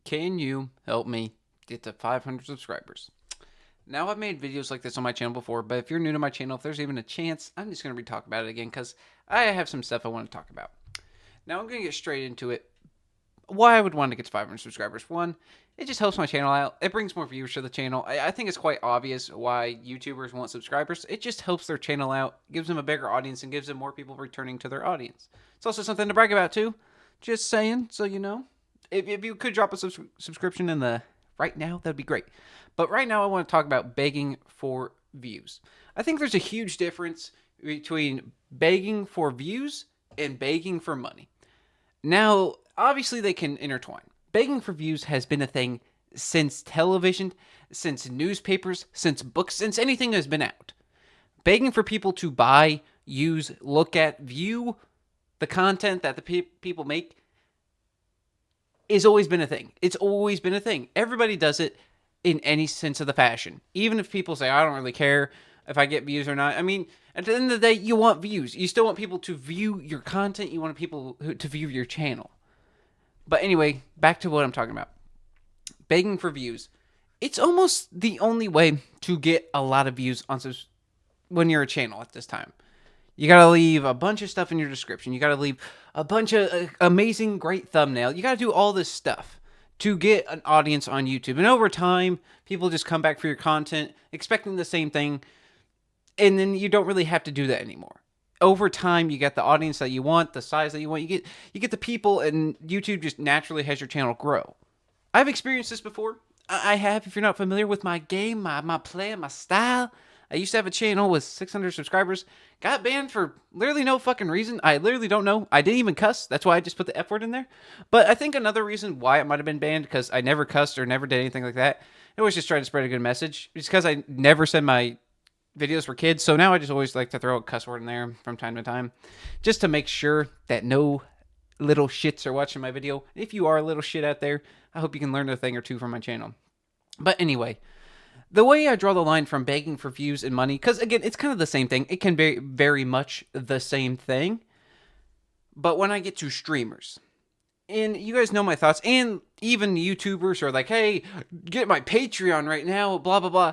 Can you help me get to 500 subscribers? Now, I've made videos like this on my channel before, but if you're new to my channel, if there's even a chance, I'm just going to be talking about it again because I have some stuff I want to talk about. Now, I'm going to get straight into it. Why I would want to get to 500 subscribers. One, it just helps my channel out. It brings more viewers to the channel. I think it's quite obvious why YouTubers want subscribers. It just helps their channel out, gives them a bigger audience, and gives them more people returning to their audience. It's also something to brag about, too. Just saying, so you know. If you could drop a subscription in the right now, that'd be great. But right now, I want to talk about begging for views. I think there's a huge difference between begging for views and begging for money. Now, obviously, they can intertwine. Begging for views has been a thing since television, since newspapers, since books, since anything has been out. Begging for people to buy, use, look at, view the content that the people make has always been a thing. It's always been a thing. Everybody does it in any sense of the fashion. Even if people say, I don't really care if I get views or not. I mean, at the end of the day, you want views. You still want people to view your content. You want people to view your channel. But anyway, back to what I'm talking about. Begging for views. It's almost the only way to get a lot of views on when you're a channel at this time. You gotta leave a bunch of stuff in your description. You gotta leave a bunch of amazing, great thumbnail. You gotta do all this stuff to get an audience on YouTube. And over time, people just come back for your content, expecting the same thing, and then you don't really have to do that anymore. Over time, you get the audience that you want, the size that you want. You get the people, and YouTube just naturally has your channel grow. I've experienced this before. I have. If you're not familiar with my game, my play, my style, I used to have a channel with 600 subscribers. Got banned for literally no fucking reason. I literally don't know. I didn't even cuss. That's why I just put the F word in there. But I think another reason why it might have been banned, because I never cussed or never did anything like that. It was just trying to spread a good message. It's because I never said my videos for kids. So now I just always like to throw a cuss word in there from time to time, just to make sure that no little shits are watching my video. If you are a little shit out there, I hope you can learn a thing or two from my channel. But anyway, the way I draw the line from begging for views and money, because again, it's kind of the same thing. It can be very much the same thing. But when I get to streamers, and you guys know my thoughts, and even YouTubers are like, hey, get my Patreon right now, blah, blah, blah.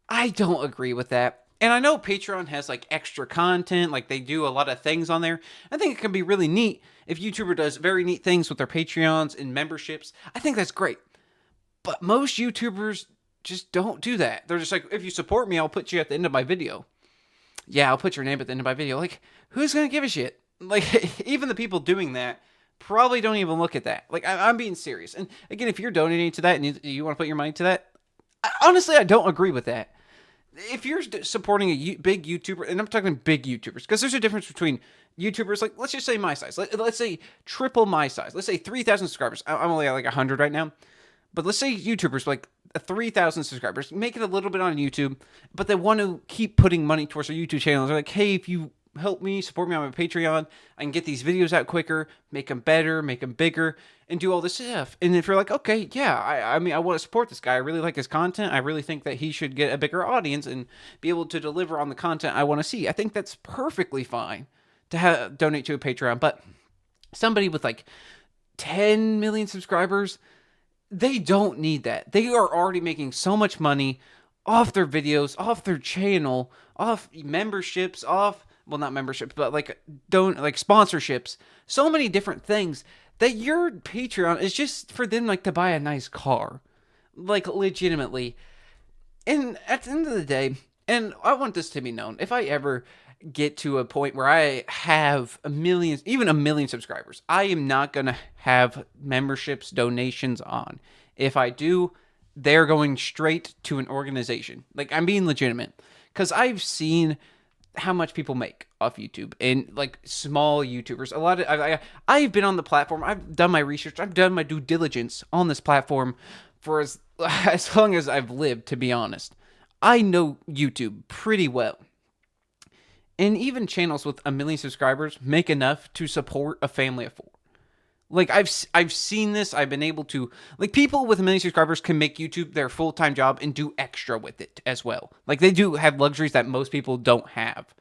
I don't agree with that. And I know Patreon has like extra content, like they do a lot of things on there. I think it can be really neat if YouTuber does very neat things with their Patreons and memberships. I think that's great. But most YouTubers just don't do that. They're just like, if you support me, I'll put you at the end of my video. Yeah, I'll put your name at the end of my video. Like, who's going to give a shit? Like, even the people doing that probably don't even look at that. Like, I'm being serious. And again, if you're donating to that and you want to put your money to that, honestly, I don't agree with that. If you're supporting a big YouTuber, and I'm talking big YouTubers, because there's a difference between YouTubers, like, let's just say my size. Let's say triple my size. Let's say 3,000 subscribers. I'm only at like 100 right now. But let's say YouTubers, like 3,000 subscribers, make it a little bit on YouTube, but they want to keep putting money towards their YouTube channels. They're like, hey, if you help me, support me on my Patreon, I can get these videos out quicker, make them better, make them bigger, and do all this stuff. And if you're like, okay, yeah, I mean, I want to support this guy. I really like his content. I really think that he should get a bigger audience and be able to deliver on the content I want to see. I think that's perfectly fine to donate to a Patreon. But somebody with like 10 million subscribers, they don't need that. They are already making so much money off their videos, off their channel, off memberships, off, well, not memberships, but like don't like sponsorships, so many different things that your Patreon is just for them like to buy a nice car, like legitimately. And at the end of the day, and I want this to be known, if I ever get to a point where I have a million, even a million subscribers, I am not going to have memberships, donations on. If I do, they're going straight to an organization. Like, I'm being legitimate, because I've seen how much people make off YouTube, and like small YouTubers. A lot of I've been on the platform. I've done my research. I've done my due diligence on this platform for as long as I've lived, to be honest. I know YouTube pretty well. And even channels with a million subscribers make enough to support a family of four. Like, I've seen this. I've been able to, like, people with a million subscribers can make YouTube their full-time job and do extra with it as well. Like, they do have luxuries that most people don't have.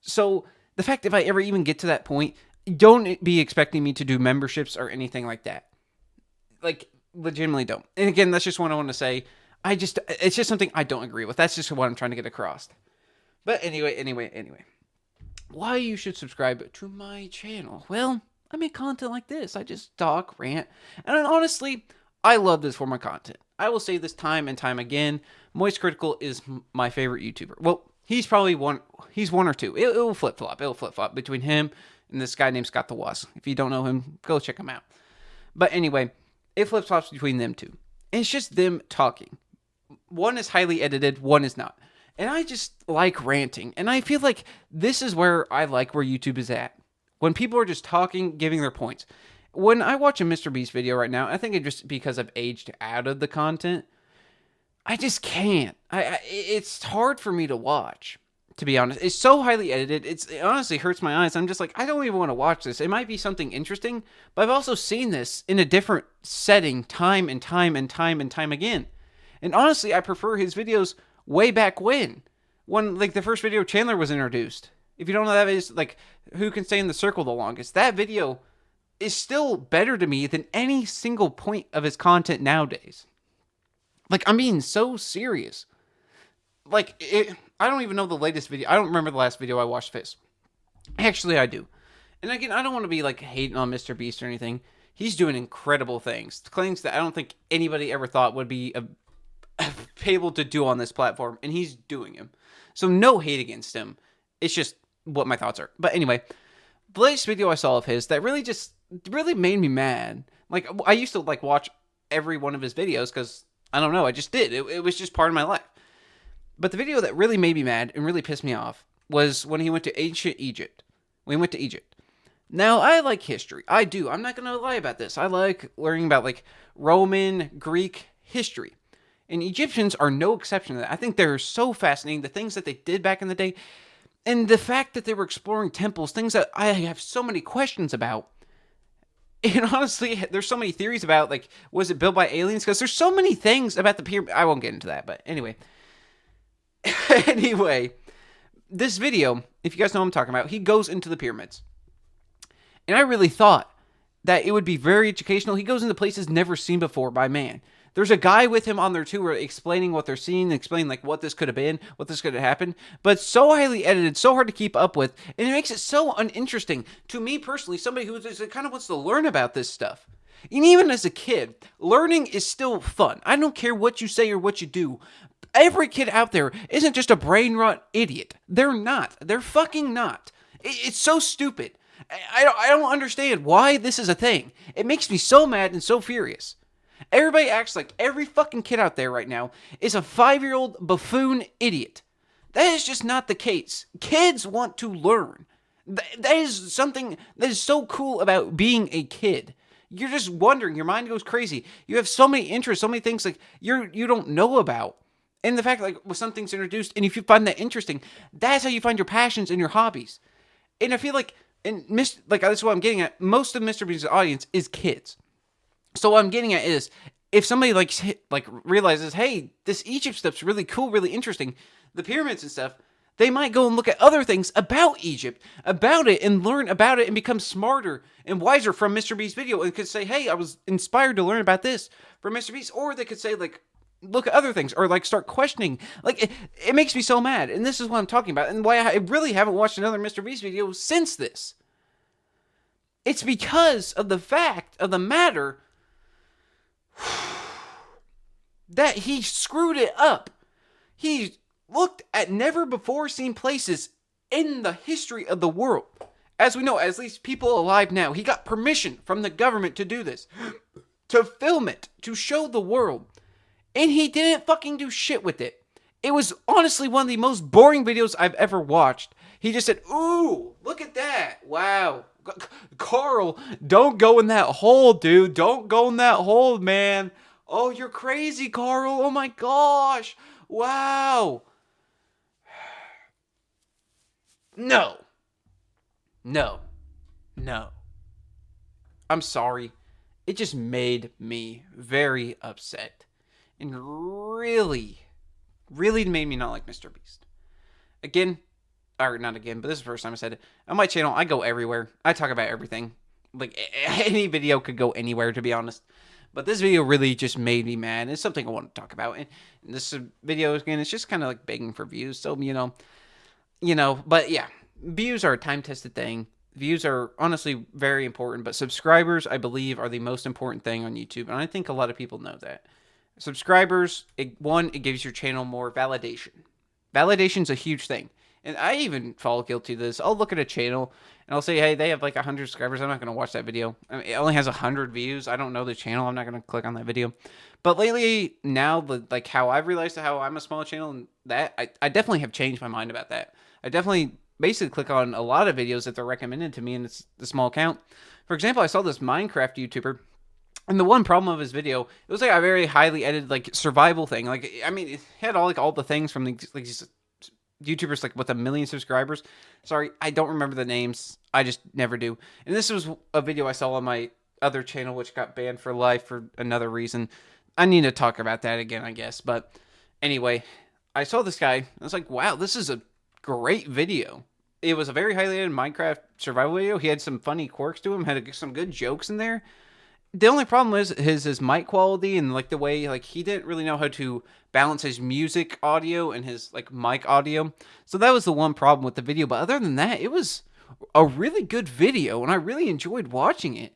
So the fact, if I ever even get to that point, don't be expecting me to do memberships or anything like that. Like, legitimately don't. And again, that's just what I want to say. It's just something I don't agree with. That's just what I'm trying to get across. But anyway. Why you should subscribe to my channel? Well, I make content like this. I just talk, rant, and honestly, I love this form of content. I will say this time and time again. Moist Critical is my favorite YouTuber. Well, he's probably one. He's one or two. It will flip flop. It'll flip flop between him and this guy named Scott the Woz. If you don't know him, go check him out. But anyway, it flip flops between them two. And it's just them talking. One is highly edited. One is not. And I just like ranting. And I feel like this is where I like where YouTube is at. When people are just talking, giving their points. When I watch a Mr. Beast video right now, I think it's just because I've aged out of the content. I just can't. It's hard for me to watch, to be honest. It's so highly edited. It honestly hurts my eyes. I'm just like, I don't even want to watch this. It might be something interesting, but I've also seen this in a different setting time and time again. And honestly, I prefer his videos way back when like the first video Chandler was introduced. If you don't know, that is like who can stay in the circle the longest. That video is still better to me than any single point of his content nowadays. Like, I'm being so serious. Like, I don't even know the latest video. I don't remember the last video I watched of his. Actually, I do. And again, I don't want to be like hating on Mr. Beast or anything. He's doing incredible things. Things that I don't think anybody ever thought would be able to do on this platform. And he's doing them. So no hate against him. It's just what my thoughts are. But anyway, the latest video I saw of his that really made me mad. Like, I used to like watch every one of his videos because, I don't know, I just did. It was just part of my life. But the video that really made me mad and really pissed me off was when he went to ancient Egypt. When he went to Egypt. Now, I like history. I do. I'm not going to lie about this. I like learning about like Roman, Greek history. And Egyptians are no exception to that. I think they're so fascinating. The things that they did back in the day. And the fact that they were exploring temples, things that I have so many questions about. And honestly, there's so many theories about, like, was it built by aliens? Because there's so many things about the pyramid. I won't get into that, but anyway. Anyway, this video, if you guys know what I'm talking about, he goes into the pyramids. And I really thought that it would be very educational. He goes into places never seen before by man. There's a guy with him on there too, explaining what they're seeing, explaining like what this could have been, what this could have happened. But it's so highly edited, so hard to keep up with, and it makes it so uninteresting to me personally. Somebody who kind of wants to learn about this stuff, and even as a kid, learning is still fun. I don't care what you say or what you do. Every kid out there isn't just a brain rot idiot. They're not. They're fucking not. It's so stupid. I don't understand why this is a thing. It makes me so mad and so furious. Everybody acts like every fucking kid out there right now is a 5-year-old buffoon idiot. That is just not the case. Kids want to learn. That is something that is so cool about being a kid. You're just wondering. Your mind goes crazy. You have so many interests, so many things like you don't know about. And the fact like when something's introduced, and if you find that interesting, that's how you find your passions and your hobbies. And I feel like, that's what I'm getting at. Most of Mr. Beast's audience is kids. So what I'm getting at is, if somebody like realizes, hey, this Egypt stuff's really cool, really interesting, the pyramids and stuff, they might go and look at other things about Egypt, about it, and learn about it, and become smarter and wiser from Mr. Beast's video, and could say, hey, I was inspired to learn about this from Mr. Beast, or they could say, like, look at other things, or like start questioning. Like, it makes me so mad, and this is what I'm talking about, and why I really haven't watched another Mr. Beast video since this. It's because of the fact of the matter that he screwed it up. He looked at never before seen places in the history of the world. As we know, at least people alive now, he got permission from the government to do this, to film it, to show the world. And he didn't fucking do shit with it. It was honestly one of the most boring videos I've ever watched. He just said, ooh, look at that. Wow. Carl, don't go in that hole, dude. Don't go in that hole, man. Oh, you're crazy, Carl. Oh my gosh. Wow. No. I'm sorry. It just made me very upset. And really made me not like Mr. Beast. Again, or not again, but this is the first time I said it. On my channel, I go everywhere. I talk about everything. Like, any video could go anywhere, to be honest. But this video really just made me mad. It's something I want to talk about. And this video, again, it's just kind of like begging for views. So, but yeah, views are a time-tested thing. Views are honestly very important, but subscribers, I believe, are the most important thing on YouTube. And I think a lot of people know that. Subscribers, it gives your channel more validation. Validation's a huge thing. And I even fall guilty of this. I'll look at a channel and I'll say, hey, they have like 100 subscribers. I'm not going to watch that video. I mean, it only has 100 views. I don't know the channel. I'm not going to click on that video. But lately, now, like how I've realized how I'm a small channel, and that I definitely have changed my mind about that. I definitely basically click on a lot of videos that they're recommended to me, and it's the small account. For example, I saw this Minecraft YouTuber. And the one problem of his video, it was like a very highly edited like survival thing. Like, I mean, it had all the things from these YouTubers like with 1 million subscribers. Sorry, I don't remember the names. I just never do. And this was a video I saw on my other channel, which got banned for life for another reason. I need to talk about that again, I guess. But anyway, I saw this guy. I was like, wow, this is a great video. It was a very highly edited Minecraft survival video. He had some funny quirks to him, had some good jokes in there. The only problem was his mic quality and like the way like he didn't really know how to balance his music audio and his like mic audio. So that was the one problem with the video. But other than that, it was a really good video and I really enjoyed watching it.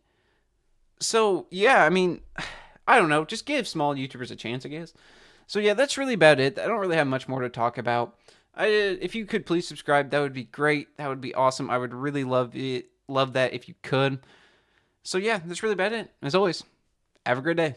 So yeah, I mean, I don't know, just give small YouTubers a chance, I guess. So yeah, that's really about it. I don't really have much more to talk about. If you could please subscribe, that would be great. That would be awesome. I would really love that if you could. So yeah, that's really about it. As always, have a great day.